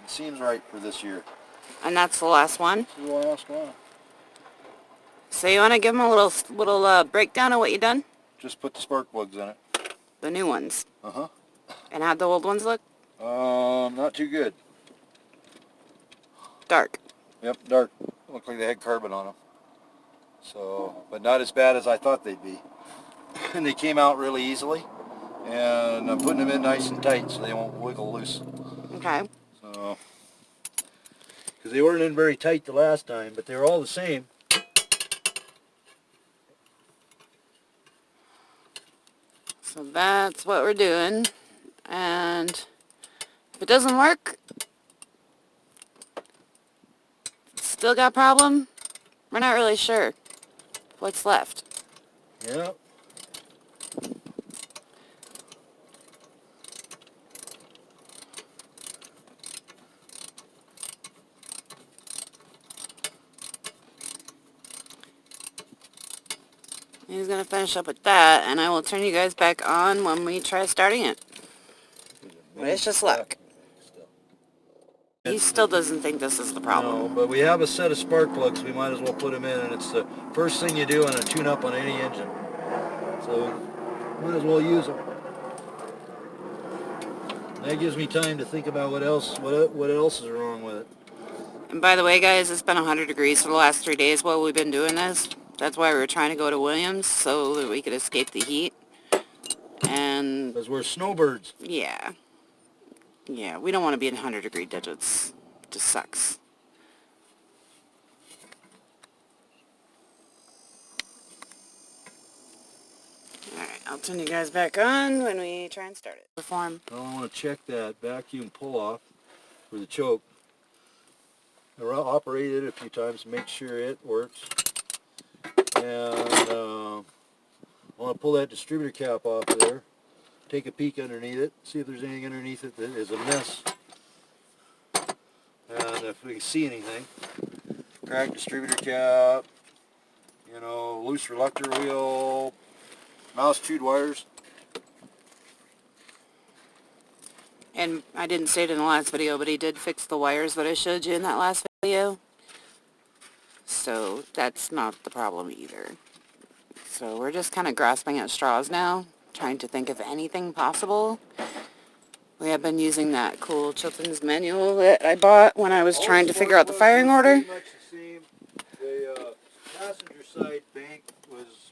It seems right for this year. And that's the last one? This is the last one. So you want to give them a little breakdown of what you done? Just put the spark plugs in it. The new ones. Uh-huh. And how'd the old ones look? Not too good. Dark. Yep, dark. Looked like they had carbon on them. So, but not as bad as I thought they'd be. And they came out really easily. And I'm putting them in nice and tight so they won't wiggle loose. Okay. So, because they weren't in very tight the last time, but they were all the same. So that's what we're doing. And if it doesn't work, still got a problem, we're not really sure what's left. Yeah. He's going to finish up with that, and I will turn you guys back on when we try starting it. But it's just luck. He still doesn't think this is the problem. No, but we have a set of spark plugs. We might as well put them in, and it's the first thing you do on a tune-up on any engine. So might as well use them. And that gives me time to think about what else is wrong with it. And by the way, guys, it's been 100 degrees for the last 3 days while we've been doing this. That's why we were trying to go to Williams, so that we could escape the heat. And Because we're snowbirds. yeah. Yeah, we don't want to be in 100-degree digits. It just sucks. Alright, I'll turn you guys back on when we try and start it. Perform. Well, I want to check that vacuum pull-off for the choke. I operated it a few times to make sure it works. And I want to pull that distributor cap off of there. Take a peek underneath it, see if there's anything underneath it that is amiss. And if we can see anything. Cracked distributor cap, you know, loose reluctor wheel, mouse chewed wires. And I didn't say it in the last video, but he did fix the wires that I showed you in that last video. So that's not the problem either. So we're just kind of grasping at straws now, trying to think of anything possible. We have been using that cool Chilton's manual that I bought when I was trying to figure out the firing order. Pretty much the same. The passenger side bank was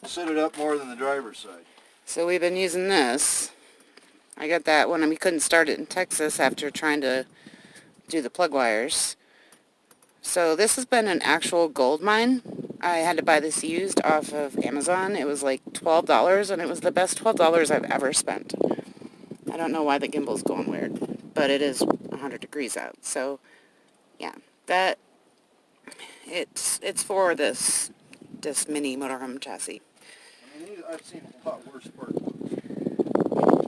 set it up more than the driver's side. So we've been using this. I got that when we couldn't start it in Texas after trying to do the plug wires. So this has been an actual gold mine. I had to buy this used off of Amazon. It was like $12, and it was the best $12 I've ever spent. I don't know why the gimbal's going weird, but it is 100 degrees out. So, yeah, it's for this mini motorhome chassis. I mean, I've seen a lot worse parts.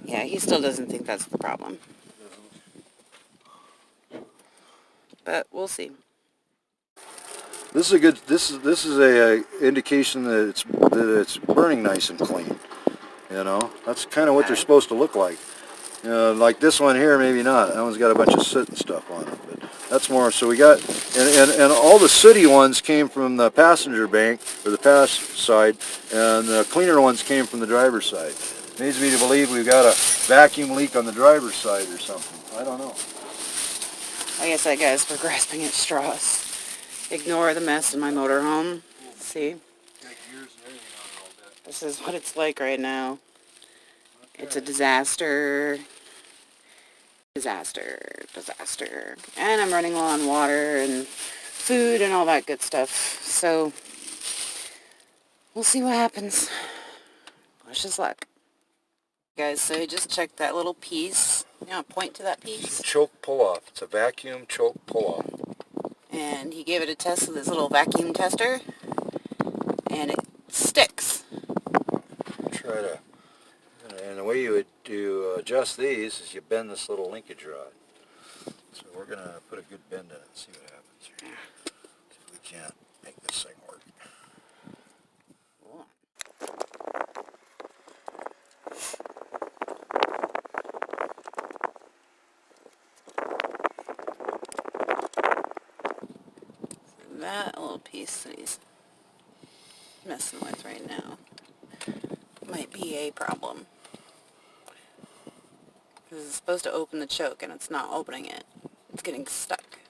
Yeah, he still doesn't think that's the problem. But we'll see. This is a good. This is a indication that it's burning nice and clean. You know, that's kind of what they're supposed to look like. Like this one here, maybe not. That one's got a bunch of soot and stuff on it, but that's more. So we got, and all the sooty ones came from the passenger bank or the pass side, and the cleaner ones came from the driver's side. Leads me to believe we've got a vacuum leak on the driver's side or something. I don't know. Like I said, guys, we're grasping at straws. Ignore the mess in my motorhome. See? This is what it's like right now. It's a disaster. Disaster. And I'm running low on water and food and all that good stuff. So, we'll see what happens. Wish us luck. Guys, so I just checked that little piece. You know, point to that piece. Choke pull-off. It's a vacuum choke pull-off. And he gave it a test with his little vacuum tester. And it sticks. Try to, and the way you would adjust these is you bend this little linkage rod. So we're going to put a good bend in it and see what happens here. See if we can't make this thing work. that little piece that he's messing with right now might be a problem. Because it's supposed to open the choke and it's not opening it. It's getting stuck.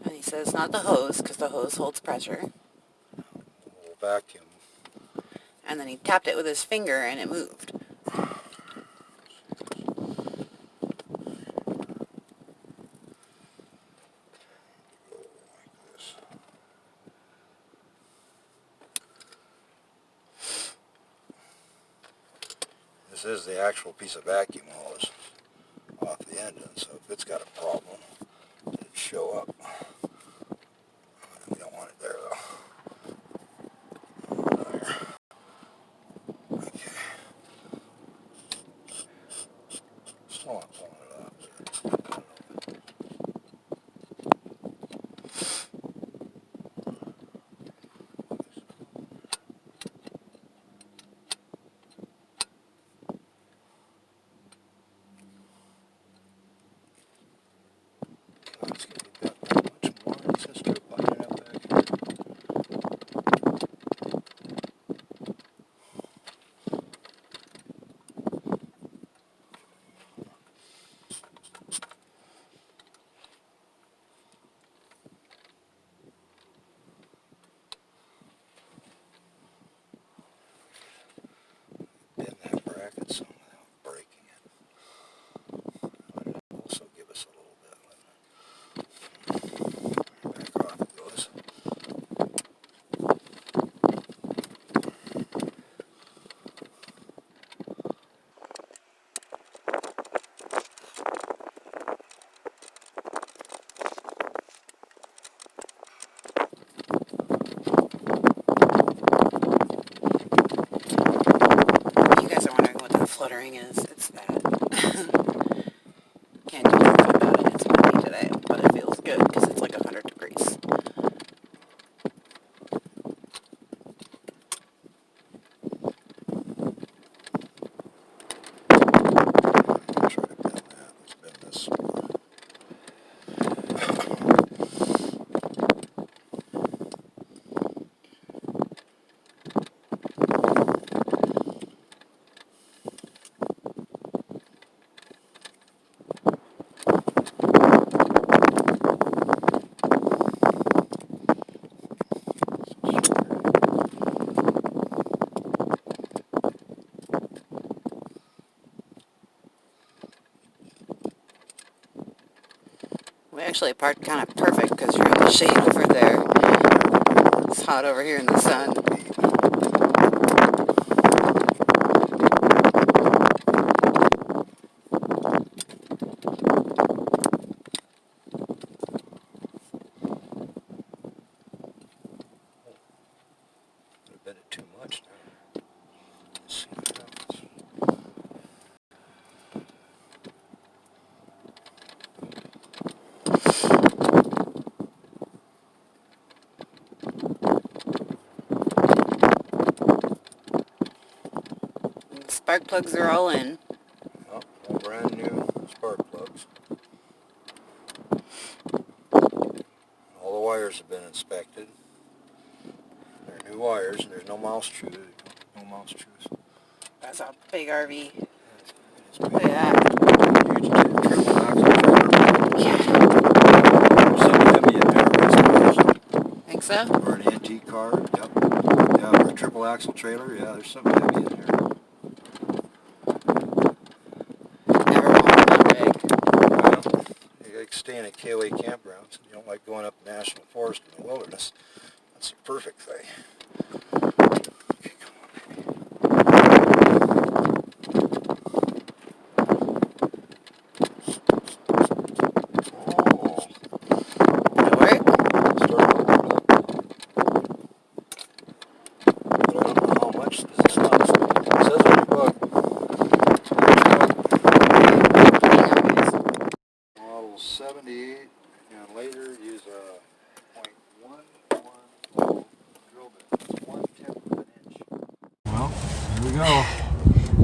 And he says not the hose, because the hose holds pressure. We'll vacuum. And then he tapped it with his finger and it moved. This is the actual piece of vacuum hose off the engine, so if it's got a problem, it'd show up. We don't want it there though. There. Okay. Still not pulling it off. Let's get it that much more. Let's just start buttoning it up back here. Bend that bracket some without breaking it. That'd also give us a little bit. Back off it goes. You guys are wondering what that fluttering is. It's that. Can't do anything about it. It's windy today, but it feels good because it's like 100 degrees. Try to bend that. Let's bend this. We actually parked kind of perfect because you're in the shade over there. It's hot over here in the sun. I bent it too much now. Let's see what happens. Spark plugs are all in. Oh, all brand new spark plugs. All the wires have been inspected. They're new wires, and there's no mouse screws. No mouse screws. That's a big RV. It's Look big. at that. Huge triple axle trailer. Yeah. There's something heavy in there. I suppose. Think so? Or an antique car. Yep. Yeah, or a triple axle trailer. Yeah, there's something heavy in there. Never want one that big. Well, you like stay in a KOA campground, so you don't like going up the national forest in the wilderness. That's the perfect thing. Okay, come on, baby. Oh, Did it work? start opening up. But I don't know how much this is. It says on the book. Model 78, and later use a .110 drill bit. 1/10 of an inch. Well, here we go.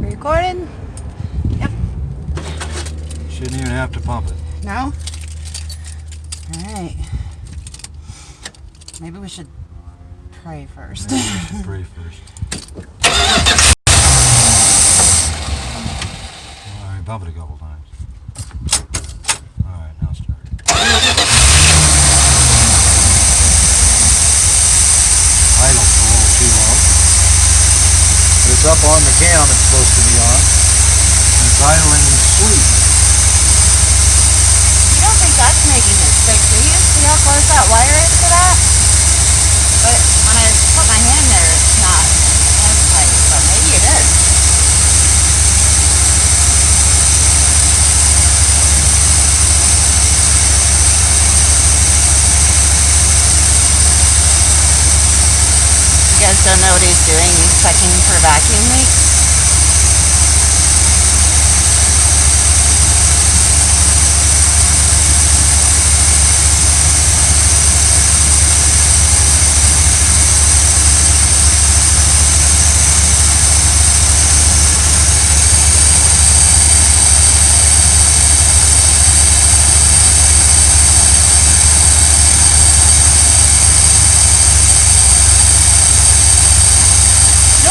Recording? Yep. Shouldn't even have to pump it. No? Alright. Maybe we should pray first. Maybe we should pray first. Alright, bump it a couple times. Alright, now start. Idle's a little too low. It's up on the cam it's supposed to be on. And it's idling sweet. You don't think that's making it stick, do you? See how close that wire is to that? But when I put my hand there, it's not as tight, but maybe it is. You guys don't know what he's doing? He's checking for vacuum leaks.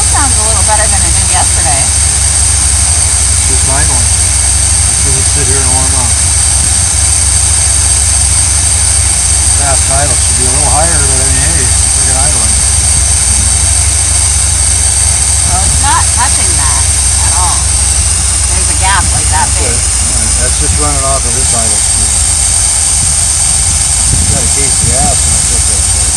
Sounds a little better than it did yesterday. Just idling. Just let it sit here and warm up. Fast idle should be a little higher, but I mean, hey, look at idling. Well, it's not touching that at all. There's a gap like that big. Alright, that's just running off of this idle screw. Got a case of gas and I took that shit.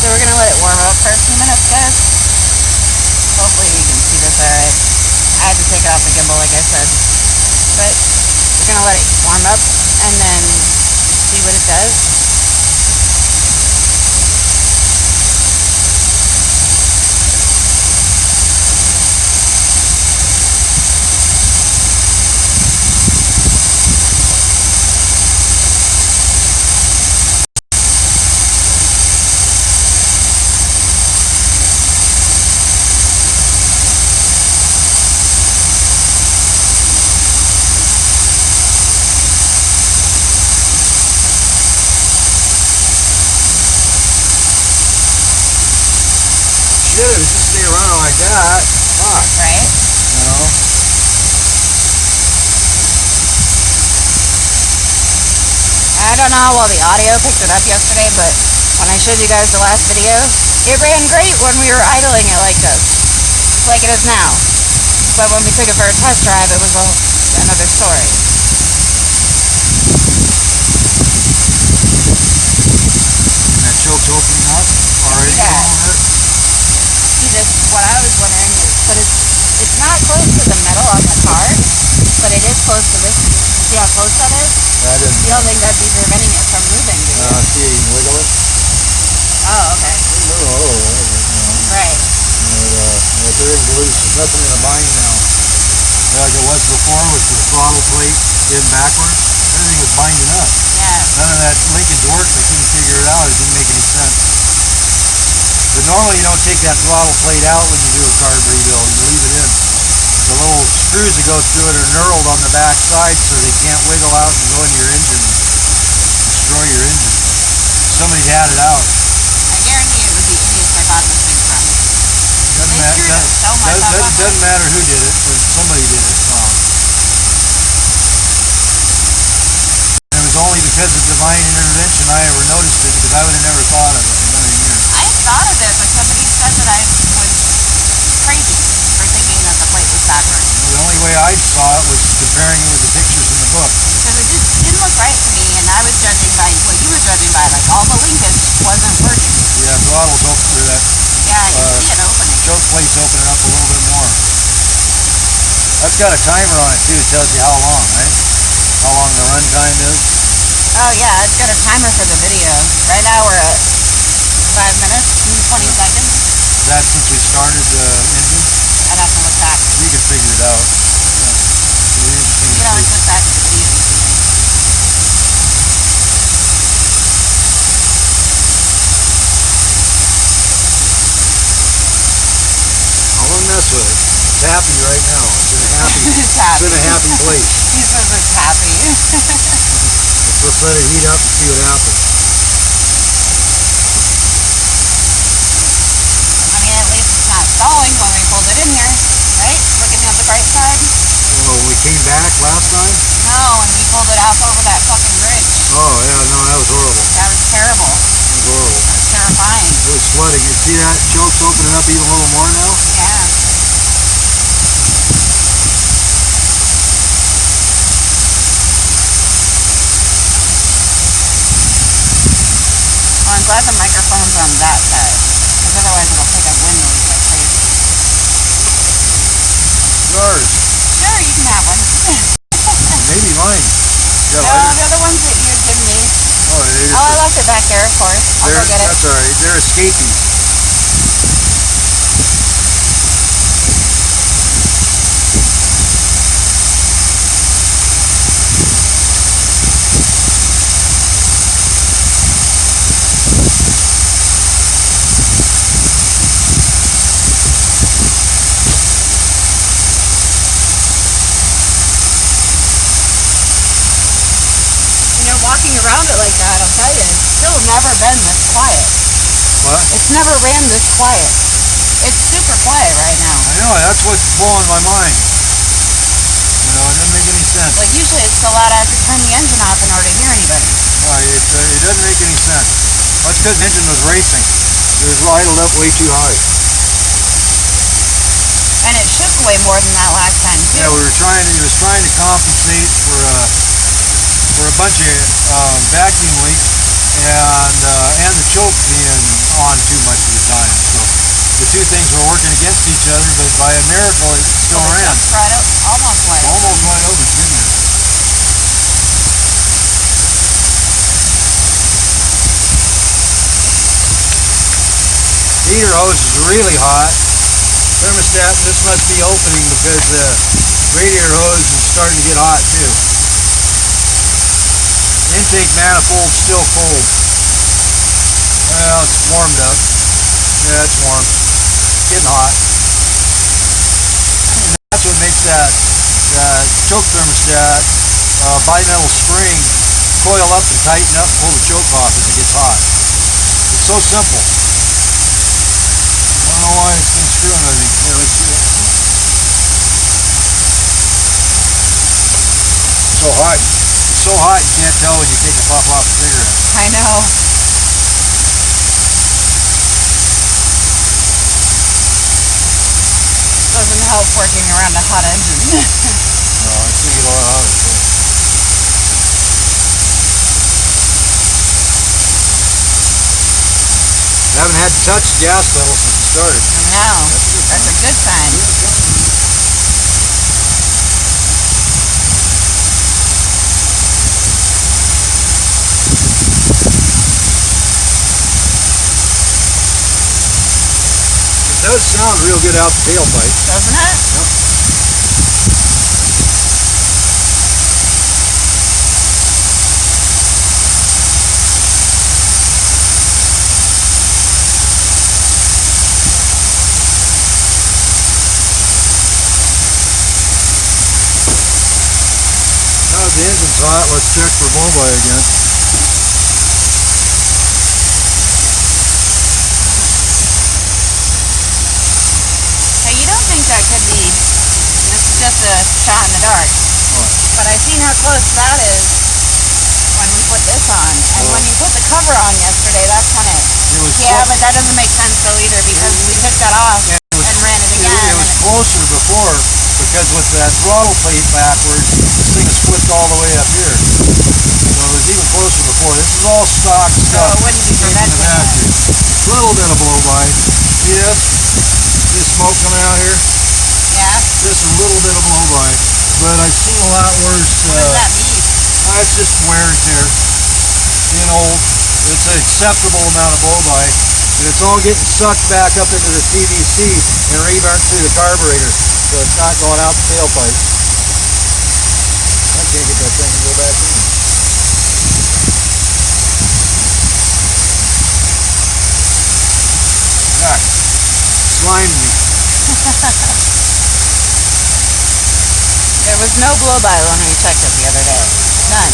So we're gonna let it warm up for a few minutes, guys. Hopefully you can see this alright. I had to take it off the gimbal like I said. But we're gonna let it warm up and then see what it does. Shit, it would just stay running like that. Fuck. Right? You know? I don't know how well the audio picked it up yesterday, but when I showed you guys the last video, it ran great when we were idling it like this. Like it is now. But when we took it for a test drive, it was another story. And that choke's opening up already a little bit. See, this, what I was wondering is, but it's not close to the metal on the car, but it is close to this piece. See how close that is? I didn't. You don't think that'd be preventing it from moving, do you? See, you can wiggle it. Oh, okay. Move a little bit, you know. Right. But everything's loose. There's nothing in the bind now. Like it was before with the throttle plate in backwards. Everything was binding up. Yeah. None of that Lincoln torque, they couldn't figure it out. It didn't make any sense. But normally you don't take that throttle plate out when you do a carb rebuild. You leave it in. The little screws that go through it are knurled on the back side so they can't wiggle out and go into your engine and destroy your engine. Somebody's had it out. I guarantee it was the idiots I bought this thing from. Doesn't matter who did it, but somebody did it wrong. And it was only because of divine intervention I ever noticed it, because I would have never thought of it in a million years. I thought of it, but somebody said that I was crazy for thinking that the plate was backwards. Well, the only way I saw it was comparing it with the pictures in the book. Because it didn't look right to me, and I was judging by what you were judging by, like all the linkage wasn't working. Yeah, throttle's open through that. Yeah. Yeah, I can see it opening. choke plates opening up a little bit more. That's got a timer on it too. It tells you how long, right? How long the run time is. Oh yeah, it's got a timer for the video. Right now we're at 5 minutes and 20 seconds. Is that since we started the engine? I'd have to look back. You can figure it out. Yeah. You can always look back at the video. I won't mess with it. It's happy right now. It's in a happy. It's happy. It's in a happy place. He says it's happy. Let's let it heat up and see what happens. I mean, at least it's not stalling when we pulled it in here, right? Looking at the bright side. Oh, when we came back last time? No, when we pulled it off over that fucking bridge. Oh yeah, no, that was horrible. That was terrible. That was horrible. That was terrifying. It was flooding. You see that choke's opening up even a little more now? Yeah. Well, I'm glad the microphone's on that side, because otherwise it'll pick up wind noise like crazy. Yours. Sure, you can have one. Maybe mine. No, they're the ones that you had given me. Oh, they just, I left it back there, of course. I'll go get it. That's alright. They're escapees. Walking around it like that, I'll tell you, it's still never been this quiet. What? It's never ran this quiet. It's super quiet right now. I know, that's what's blowing my mind. You know, it doesn't make any sense. Like usually it's so loud I have to turn the engine off in order to hear anybody. It doesn't make any sense. That's because the engine was racing. It was idled up way too high. And it shook way more than that last time too. Yeah, it was trying to compensate for a bunch of vacuum leaks and the choke being on too much of the time. So the two things were working against each other, but by a miracle it still ran. Almost wide open. Almost wide open. It's getting there. Heater hose is really hot. Thermostat, this must be opening because the radiator hose is starting to get hot too. Intake manifold still cold. Well, it's warmed up. Yeah, it's warm. It's getting hot. And that's what makes that choke thermostat bimetal spring coil up and tighten up and pull the choke off as it gets hot. It's so simple. I don't know why it's been screwing with me. Here, let's see it. So hot. So hot you can't tell when you take a puff off a cigarette. I know. Doesn't help working around a hot engine. No, it's going to get a lot hotter too. I haven't had to touch the gas pedal since it started. No, that's a good sign. It does sound real good out the tailpipe. Doesn't it? Yep. Now the engine's hot, let's check for blow-by again. That could be, this is just a shot in the dark, but I seen how close that is when we put this on, and when you put the cover on yesterday, that's when it was yeah, but that doesn't make sense though either, because we took that off and ran it again. It was closer before, because with that throttle plate backwards, this thing is flipped all the way up here, so it was even closer before. This is all stock stuff. So it wouldn't be preventing it. A little bit of blow-by. See this? See the smoke coming out here? Yeah. Just a little bit of blow by. But I've seen a lot worse. What does that mean? It's just wear and tear. Being old. It's an acceptable amount of blow by. And it's all getting sucked back up into the CVC and reburnt through the carburetor. So it's not going out the tailpipe. I can't get that thing to go back in. God, slimed me. There was no blow-by when we checked it the other day. None.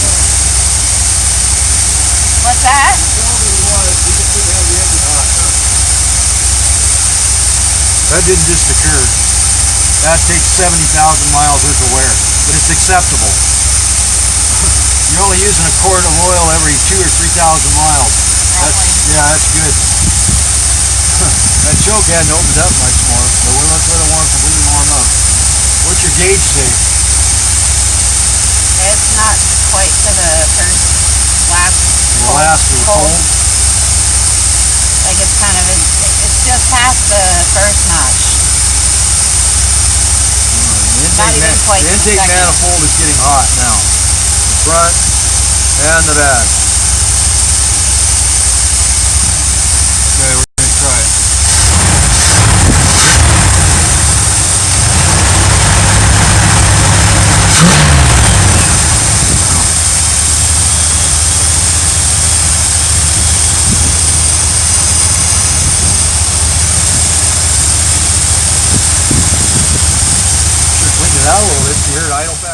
What's that? That didn't just occur. That takes 70,000 miles worth of wear, but it's acceptable. You're only using a quart of oil every 2,000 or 3,000 miles. That's good. That choke hadn't opened up much more, but let's let it completely warm up. What's your gauge say? It's not quite to the first last cold. Like it's kind of, it's just past the first notch. Not even quite The intake manifold is getting hot now. The front and the back. Okay, we're going to try it. Sure cleaned it out a little bit. You heard idle fast.